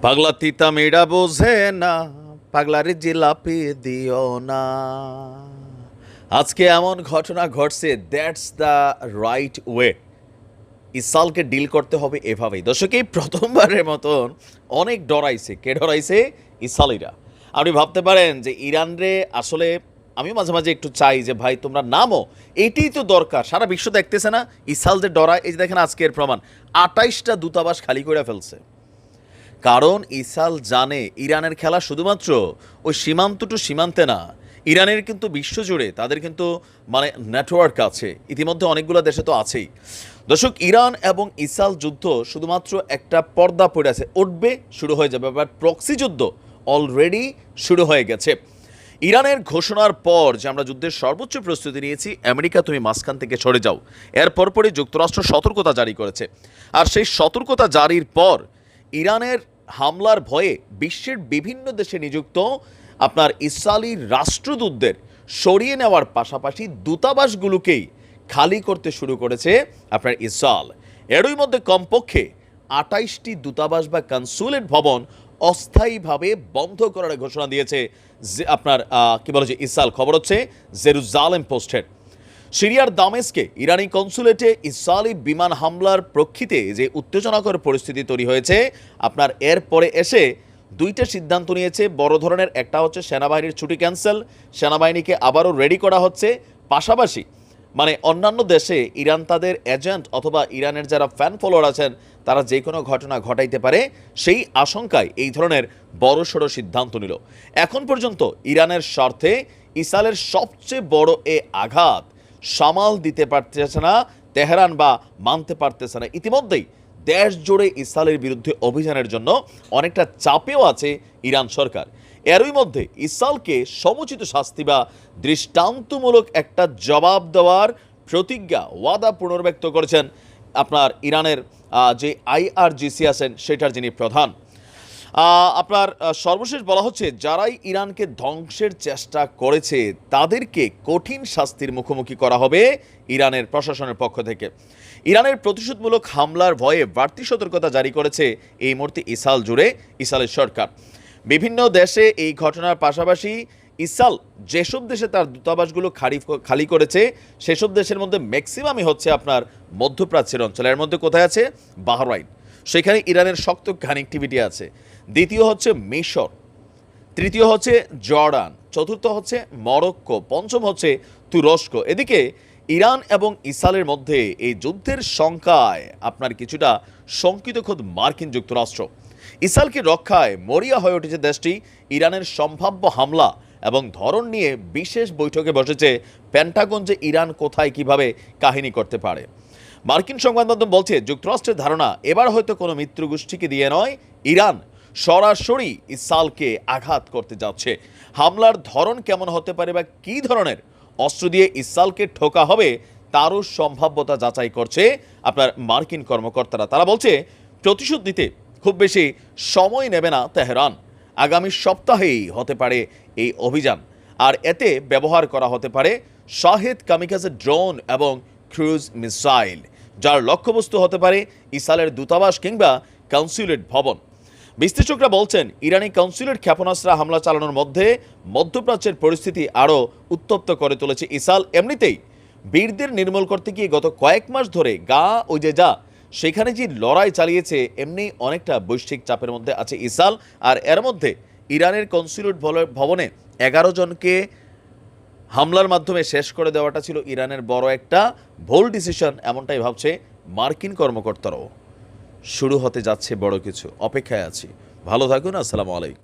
পাগলা তিতা মেয়েরা বোঝে না, পাগলারে জিলাপি দিও না। আজকে এমন ঘটনা ঘটছে, দ্যাটস দ্য রাইট ওয়ে। ইসরায়েলকে ডিল করতে হবে এভাবেই। দর্শক, এই প্রথমবারের মতন অনেক ডরাইছে। কে ডরাইছে? ইসরায়েলিরা। আপনি ভাবতে পারেন যে ইরানরে আসলে আমি মাঝে মাঝে একটু চাই যে ভাই তোমরা নামো, এটাই তো দরকার। সারা বিশ্ব দেখতেছে না ইসরায়েল যে ডরায়। এই যে দেখেন আজকের প্রমাণ, ২৮টা দূতাবাস খালি করে ফেলছে। কারণ ইসরায়েল জানে ইরানের খেলা শুধুমাত্র ওই সীমান্ত টু সীমান্তে না, ইরানের কিন্তু বিশ্বজুড়ে তাদের কিন্তু মানে নেটওয়ার্ক আছে, ইতিমধ্যে অনেকগুলো দেশে তো আছেই। দর্শক, ইরান এবং ইসরায়েল যুদ্ধ শুধুমাত্র একটা পর্দা পড়ে আছে, উঠবে, শুরু হয়ে যাবে, বাট প্রক্সি যুদ্ধ অলরেডি শুরু হয়ে গেছে। ইরানের ঘোষণার পর যে আমরা যুদ্ধের সর্বোচ্চ প্রস্তুতি নিয়েছি, আমেরিকা তুমি মাঝখান থেকে সরে যাও, এর পরপরই যুক্তরাষ্ট্র সতর্কতা জারি করেছে। আর সেই সতর্কতা জারির পর ইরানের হামলার ভয়ে বিশ্বের বিভিন্ন দেশে নিযুক্ত আপনার ইসরায়েলি রাষ্ট্রদূতদের সরিয়ে নেওয়ার পাশাপাশি দূতাবাসগুলোকেই খালি করতে শুরু করেছে আপনার ইসরায়েল। এরই মধ্যে কমপক্ষে ২৮টি দূতাবাস বা কনসুলেট ভবন অস্থায়ীভাবে বন্ধ করার ঘোষণা দিয়েছে যে আপনার কি বলে যে ইসরায়েল। খবর হচ্ছে জেরুজালেম পোস্টের। সিরিয়ার দামেস্কে ইরানি কনসুলেটে ইসরায়েলি বিমান হামলার প্রেক্ষিতে যে উত্তেজনাকর পরিস্থিতি তৈরি হয়েছে, আপনার এরপরে এসে দুইটা সিদ্ধান্ত নিয়েছে বড় ধরনের। একটা হচ্ছে সেনাবাহিনীর ছুটি ক্যান্সেল, সেনাবাহিনীকে আবারও রেডি করা হচ্ছে। পাশাপাশি মানে অন্যান্য দেশে ইরান তাদের এজেন্ট অথবা ইরানের যারা ফ্যান ফলোয়ার আছেন তারা যে কোনো ঘটনা ঘটাইতে পারে, সেই আশঙ্কায় এই ধরনের বড়সড় সিদ্ধান্ত নিল। এখন পর্যন্ত ইরানের স্বার্থে ইসরায়েলের সবচেয়ে বড় এ আঘাত সামাল দিতে পারতেছে না তেহরান, বা মানতে পারতেছে না। ইতিমধ্যেই দেশ জুড়ে ইসরায়েলের বিরুদ্ধে অভিযানের জন্য অনেকটা চাপেও আছে ইরান সরকার। এরই মধ্যে ইসরায়েলকে সমুচিত শাস্তি বা দৃষ্টান্তমূলক একটা জবাব দেওয়ার প্রতিজ্ঞা, ওয়াদা পুনর্ব্যক্ত করেছেন আপনার ইরানের যে আইআরজিসি আছেন সেটার যিনি প্রধান। আপনার সর্বশেষ বলা হচ্ছে যারাই ইরানকে ধ্বংসের চেষ্টা করেছে তাদেরকে কঠিন শাস্তির মুখোমুখি করা হবে ইরানের প্রশাসনের পক্ষ থেকে। ইরানের প্রতিশোধমূলক হামলার ভয়ে বাড়তি সতর্কতা জারি করেছে এই মুহূর্তে ইসরায়েল জুড়ে ইসরায়েলের সরকার। বিভিন্ন দেশে এই ঘটনার পাশাপাশি ইসরায়েল যেসব দেশে তার দূতাবাসগুলো খালি করেছে সেসব দেশের মধ্যে ম্যাক্সিমামই হচ্ছে আপনার মধ্যপ্রাচ্যের অঞ্চল। এর মধ্যে কোথায় আছে? বাহরাইন, সেখানে ইরানের শক্ত কানেক্টিভিটি আছে। দ্বিতীয় হচ্ছে মিশর, তৃতীয় হচ্ছে জর্ডান, চতুর্থ হচ্ছে মরক্কো, পঞ্চম হচ্ছে তুরস্ক। এদিকে ইরান এবং ইসরায়েলের মধ্যে এই যুদ্ধের শঙ্কায় আপনার কিছুটা শঙ্কিত খোদ মার্কিন যুক্তরাষ্ট্র। ইসরায়েলকে রক্ষায় মরিয়া হয়ে উঠেছে দেশটি। ইরানের সম্ভাব্য হামলা এবং ধরন নিয়ে বিশেষ বৈঠকে বসেছে পেন্টাগন, যে ইরান কোথায় কিভাবে কাহিনী করতে পারে। মার্কিন সংবাদ মাধ্যম বলছে যুক্তরাষ্ট্রের ধারণা এবার হয়তো কোনো মিত্র গোষ্ঠীকে দিয়ে নয়, ইরান সরাসরি ইসরায়েলকে আঘাত করতে যাচ্ছে। হামলার ধরন কেমন হতে পারে বা কী ধরনের অস্ত্র দিয়ে ইসরায়েলকে ঠোকা হবে তারও সম্ভাব্যতা যাচাই করছে আপনার মার্কিন কর্মকর্তারা। তারা বলছে প্রতিশোধ নিতে খুব বেশি সময় নেবে না তেহরান, আগামী সপ্তাহেই হতে পারে এই অভিযান। আর এতে ব্যবহার করা হতে পারে শাহেদ কামিকাজে ড্রোন এবং ক্রুজ মিসাইল, যার লক্ষ্যবস্তু হতে পারে ইসরায়েলের দূতাবাস কিংবা কনসুলেট ভবন। বিশ্লেষকরা বলছেন ইরানি কনসুলেট ক্ষেপণাস্ত্র হামলা চালানোর মধ্যে মধ্যপ্রাচ্যের পরিস্থিতি আরও উত্তপ্ত করে তুলেছে ইসরায়েল। এমনিতেই বীরদের নির্মূল করতে গিয়ে গত কয়েক মাস ধরে ওই যে সেখানে যে লড়াই চালিয়েছে, এমনি অনেকটা বৈশ্বিক চাপের মধ্যে আছে ইসরায়েল। আর এর মধ্যে ইরানের কনসুলেট ভবনে 11 জনকে হামলার মাধ্যমে শেষ করে দেওয়াটা ছিল ইরানের বড় একটা ভুল ডিসিশন, এমনটাই ভাবছে মার্কিন কর্মকর্তারাও। শুরু হতে যাচ্ছে বড় কিছু, অপেক্ষায় আছি। ভালো থাকুন, আসসালামু আলাইকুম।